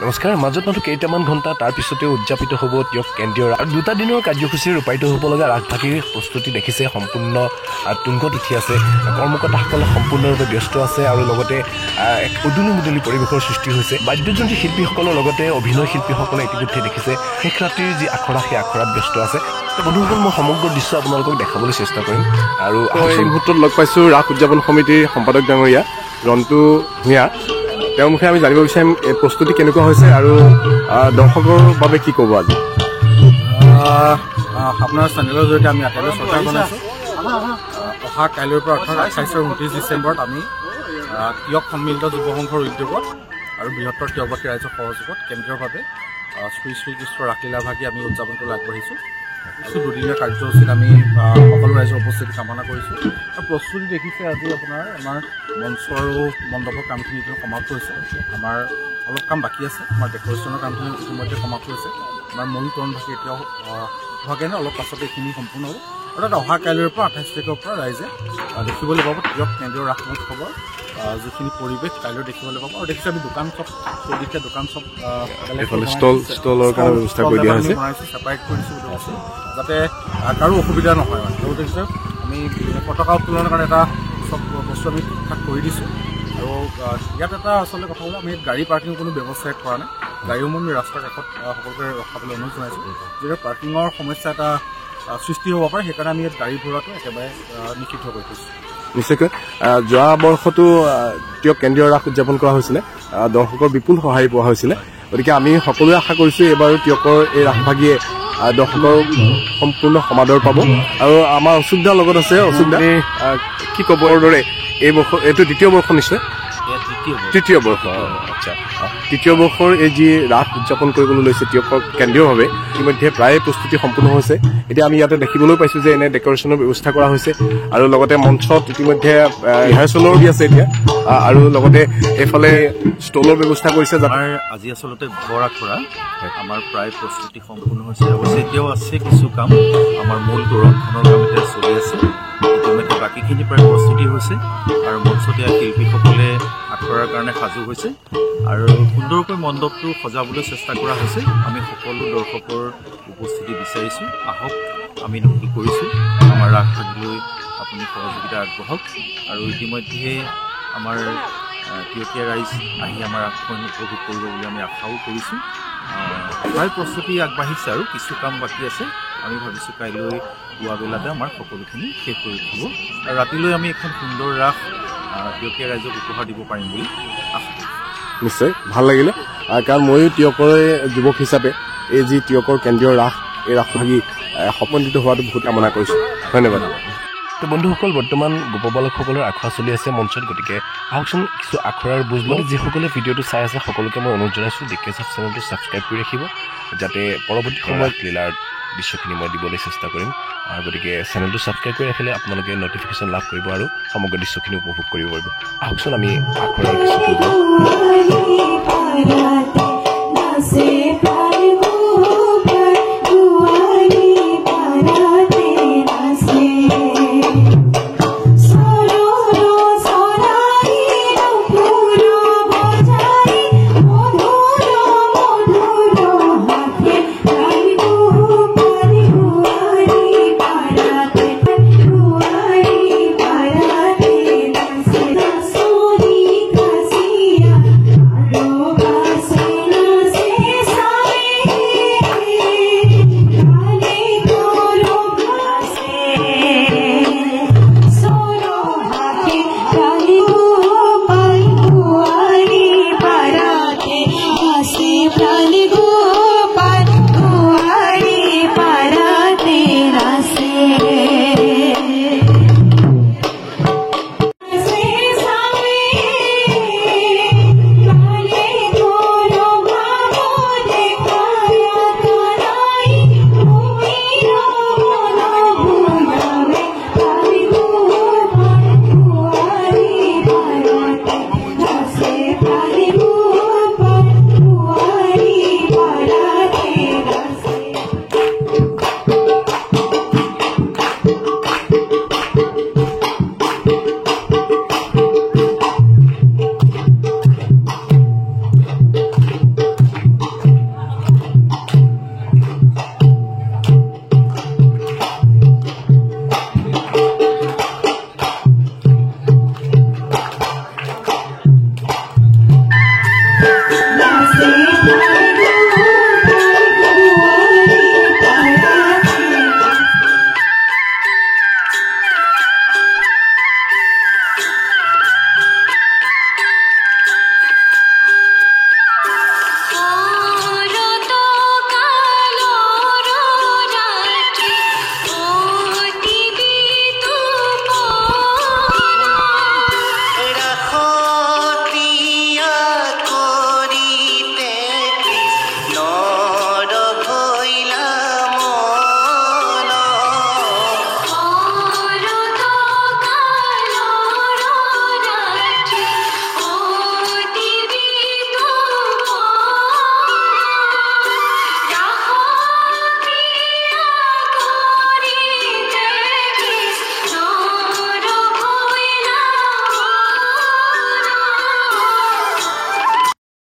নমস্কাৰ মাজত মাত্ৰ কেইটামান ঘণ্টা তাৰ পিছতে উদযাপিত হ'ব টিয়ক কেন্দ্ৰীয় আৰু 2টা দিনৰ কাৰ্যসূচী ৰূপায়িত হ'ব লগা ৰাগভাগীৰ প্ৰস্তুতি দেখিছে সম্পূৰ্ণ তুংগত উঠি আছে কৰ্মকৰ্তাসকলে সম্পূৰ্ণৰূপে ব্যস্ত আছে আৰু লগতে এক উদুলি পৰিৱেশৰ সৃষ্টি হৈছে বাদ্যযন্ত্ৰী শিল্পীসকলৰ লগতে অভিনয় শিল্পীসকলে ইতিমধ্যে দেখিছে শেষ ৰাতিৰ যি আখৰা সেই আখৰাত ব্যস্ত আছে বন্ধুসকল মই সমগ্ৰ দৃশ্য আপোনালোকক দেখাবলৈ চেষ্টা কৰিম আৰু এই মুহূৰ্তত লগ পাইছোঁ ৰাস উদযাপন সমিতিৰ সম্পাদক ডাঙৰীয়া ৰন্তু ভূঞা তেওঁৰ মুখে আমি জানিব বিচাৰিম এই প্ৰস্তুতি কেনেকুৱা হৈছে আৰু দৰ্শকৰ বাবে কি ক'ব আজি আপোনাৰ চেনেলৰ জৰিয়তে আমি আটাইলৈ চৰ্চা জনাইছোঁ অহা কাইলৈৰ পৰা অৰ্থাৎ 28 আৰু 29 ডিচেম্বৰত আমি টিয়ক সন্মিলিত যুৱ সংঘৰ উদ্যোগত আৰু বৃহত্তৰ টিয়কবাসী ৰাইজৰ সহযোগত কেন্দ্ৰীয়ভাৱে শ্ৰীকৃষ্ণ ৰাসলীলা ভাগি আমি উদযাপন কৰিবলৈ আগবাঢ়িছোঁ কিছু দুদিনীয়া কাৰ্যসূচীত আমি সকলো ৰাইজৰ উপস্থিতি কামনা কৰিছোঁ আৰু প্ৰস্তুতি দেখিছে আজি আপোনাৰ আমাৰ মঞ্চ আৰু মণ্ডপৰ কামখিনি সমাপ্ত হৈছে আমাৰ অলপ কাম বাকী আছে আমাৰ ডেকৰেশ্যনৰ কামখিনি ইতিমধ্যে সমাপ্ত হৈছে আমাৰ মূল তৰণ ভাগি এতিয়াও হোৱাকৈ অলপ পাছতে এইখিনি সম্পূৰ্ণ হ'ব অৰ্থাৎ অহা কাইলৈৰ পৰা 28 তাৰিখৰ পৰা ৰাইজে দেখিবলৈ পাব টিয়ক কেন্দ্ৰীয় ৰাস মহোৎসৱৰ যিখিনি পৰিৱেশ কাইলৈ দেখিবলৈ পাব আৰু দেখিছোঁ আমি দোকান চব চৌদিশে দোকান চব ষ্টলৰ কাৰণে ব্যৱস্থা কৰি দিয়া হৈছে বনাইছোঁ ছেপাৰেট কৰি দিছোঁ বুলি কৈছোঁ যাতে কাৰো অসুবিধা নহয় মানে আৰু দেখিছোঁ আমি পতাকা উত্তোলনৰ কাৰণে এটা চব বস্তু আমি ঠিক ঠাক কৰি দিছোঁ আৰু ইয়াত এটা আচলতে কথা হ'ল আমি গাড়ী পাৰ্কিঙৰ কোনো ব্যৱস্থাই কৰা নাই গাড়ীসমূহ আমি ৰাস্তাৰ কাষত সকলোকে ৰখাবলৈ অনুৰোধ জনাইছোঁ যিহেতু পাৰ্কিঙৰ সমস্যা এটা সৃষ্টি হ'ব পাৰে সেইকাৰণে আমি ইয়াত গাড়ী ঘূৰাটো একেবাৰে নিষিদ্ধ কৰি থৈছোঁ নিশ্চয়কৈ যোৱা বৰ্ষতো টিয়ক কেন্দ্ৰীয় ৰাস উদযাপন কৰা হৈছিলে দৰ্শকৰ বিপুল সঁহাৰি পোৱা হৈছিলে গতিকে আমি সকলোৱে আশা কৰিছোঁ এইবাৰো টিয়কৰ এই ৰাসভাগীয়ে দৰ্শকৰ সম্পূৰ্ণ সমাদৰ পাব আৰু আমাৰ অশোকদাৰ লগত আছে অশোকদা কি ক'ব দৰে এই বৰ্ষ এইটো দ্বিতীয় বৰ্ষ নিশ্চয় তৃতীয় বৰ্ষ আচ্ছা তৃতীয় বৰ্ষৰ এই যি ৰাস উদযাপন কৰিবলৈ লৈছে টিয়কৰ কেন্দ্ৰীয়ভাৱে ইতিমধ্যে প্ৰায় প্ৰস্তুতি সম্পূৰ্ণ হৈছে এতিয়া আমি ইয়াতে দেখিবলৈ পাইছোঁ যে এনে ডেকৰেশ্যনৰ ব্যৱস্থা কৰা হৈছে আৰু লগতে মঞ্চত ইতিমধ্যে ৰিহাৰ্চেলৰো দি আছে এতিয়া আৰু লগতে এইফালে ষ্টলৰ ব্যৱস্থা কৰিছে আমাৰ আজি আচলতে বৰ আখৰা আমাৰ প্ৰায় প্ৰস্তুতি সম্পূৰ্ণ হৈছে অৱশ্যে এতিয়াও আছে কিছু কাম আমাৰ মূল তোৰণখনৰ কাম এতিয়া চলি আছে ইতিমধ্যে বাকীখিনি প্ৰায় প্ৰস্তুতি হৈছে আৰু মঞ্চতীয়া শিল্পীসকলে আখৰাৰ কাৰণে সাজু হৈছে আৰু সুন্দৰকৈ মণ্ডপটো সজাবলৈ চেষ্টা কৰা হৈছে আমি সকলো দৰ্শকৰ উপস্থিতি বিচাৰিছোঁ আহক আমি নকল কৰিছোঁ আমাৰ ৰাসভাগলৈ আপুনি সহযোগিতা আগবঢ়াওক আৰু ইতিমধ্যে আমাৰ টিয়কীয়া ৰাইজ আহি আমাৰ ৰাসখন উপভোগ কৰিব বুলি আমি আশাও কৰিছোঁ প্ৰায় প্ৰস্তুতি আগবাঢ়িছে আৰু কিছু কাম বাকী আছে আমি ভাবিছোঁ কাইলৈ পুৱা বেলাতে আমাৰ সকলোখিনি শেষ কৰি উঠিব আৰু ৰাতিলৈ আমি এখন সুন্দৰ ৰাস টিয়কীয়া ৰাইজক উপহাৰ দিব পাৰিম বুলি আশা কৰিছোঁ নিশ্চয় ভাল লাগিলে কাৰণ ময়ো টিয়কৰে যুৱক হিচাপে এই যি টিয়কৰ কেন্দ্ৰীয় ৰাস এই ৰাসভাগী সপন্দিত হোৱাটো বহুত কামনা কৰিছোঁ ধন্যবাদ তো বন্ধুসকল বৰ্তমান গোপবালকসকলৰ আখৰা চলি আছে মঞ্চত গতিকে আহকচোন কিছু আখৰাৰ বুজ লওঁ যিসকলে ভিডিঅ'টো চাই আছে সকলোকে মই অনুৰোধ জনাইছোঁ ডিকেএছএফ চেনেলটো ছাবস্ক্ৰাইব কৰি ৰাখিব যাতে পৰৱৰ্তী সময়ত লীলাৰ দৃশ্যখিনি মই দিবলৈ চেষ্টা কৰিম গতিকে চেনেলটো ছাবস্ক্ৰাইব কৰি ৰাখিলে আপোনালোকে নটিফিকেশ্যন লাভ কৰিব আৰু সমগ্ৰ দৃশ্যখিনি উপভোগ কৰিব পাৰিব আহকচোন আমি আখৰাৰ কিছু